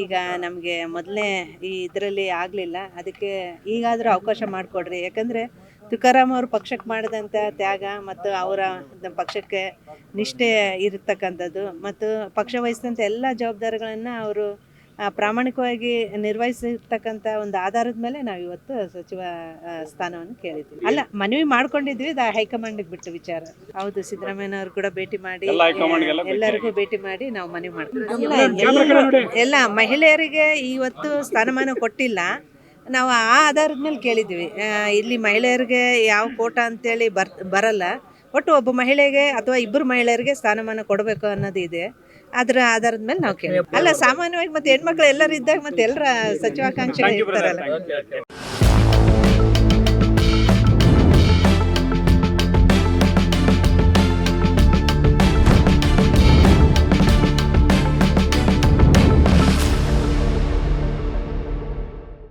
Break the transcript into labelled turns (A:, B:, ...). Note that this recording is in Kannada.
A: ಈಗ ನಮಗೆ ಮೊದಲನೇ ಇದರಲ್ಲಿ ಆಗಲಿಲ್ಲ, ಅದಕ್ಕೆ ಈಗಾದರೂ ಅವಕಾಶ ಮಾಡಿಕೊಡ್ರಿ. ಯಾಕಂದರೆ ತುಕಾರಾಮ್ ಅವರು ಪಕ್ಷಕ್ಕೆ ಮಾಡಿದಂಥ ತ್ಯಾಗ ಮತ್ತು ಅವರ ಪಕ್ಷಕ್ಕೆ ನಿಷ್ಠೆ ಇರತಕ್ಕಂಥದ್ದು ಮತ್ತು ಪಕ್ಷ ವಹಿಸಿದಂಥ ಎಲ್ಲ ಜವಾಬ್ದಾರಿಗಳನ್ನು ಅವರು ಪ್ರಾಮಾಣಿಕವಾಗಿ ನಿರ್ವಹಿಸಿರ್ತಕ್ಕಂಥ ಒಂದು ಆಧಾರದ ಮೇಲೆ ನಾವು ಇವತ್ತು ಸಚಿವ ಸ್ಥಾನವನ್ನು ಕೇಳಿದ್ವಿ. ಅಲ್ಲ, ಮನವಿ ಮಾಡ್ಕೊಂಡಿದ್ವಿ, ಹೈಕಮಾಂಡಿಗೆ ಬಿಟ್ಟು ವಿಚಾರ. ಹೌದು, ಸಿದ್ದರಾಮಯ್ಯನವರು ಕೂಡ ಭೇಟಿ ಮಾಡಿ ಎಲ್ಲರಿಗೂ ಭೇಟಿ ಮಾಡಿ ನಾವು ಮನವಿ ಮಾಡ್ತೀವಿ. ಎಲ್ಲ ಮಹಿಳೆಯರಿಗೆ ಇವತ್ತು ಸ್ಥಾನಮಾನ ಕೊಟ್ಟಿಲ್ಲ, ನಾವು ಆ ಆಧಾರದ ಮೇಲೆ ಕೇಳಿದ್ವಿ. ಇಲ್ಲಿ ಮಹಿಳೆಯರಿಗೆ ಯಾವ ಕೋಟಾ ಅಂತೇಳಿ ಬರಲ್ಲ, ಒಟ್ಟು ಒಬ್ಬ ಮಹಿಳೆಗೆ ಅಥವಾ ಇಬ್ಬರು ಮಹಿಳೆಯರಿಗೆ ಸ್ಥಾನಮಾನ ಕೊಡಬೇಕು ಅನ್ನೋದು ಇದೆ. ಅದರ ಆಧಾರದ ಮೇಲೆ ನಾವು ಕೇಳಿ. ಅಲ್ಲ, ಸಾಮಾನ್ಯವಾಗಿ ಮತ್ತೆ ಹೆಣ್ಮಕ್ಳು ಎಲ್ಲರೂ ಇದ್ದಾಗ ಮತ್ತೆ ಎಲ್ಲರ ಸಚಿವಾಕಾಂಕ್ಷೆ ಇರ್ತಾರಲ್ಲ.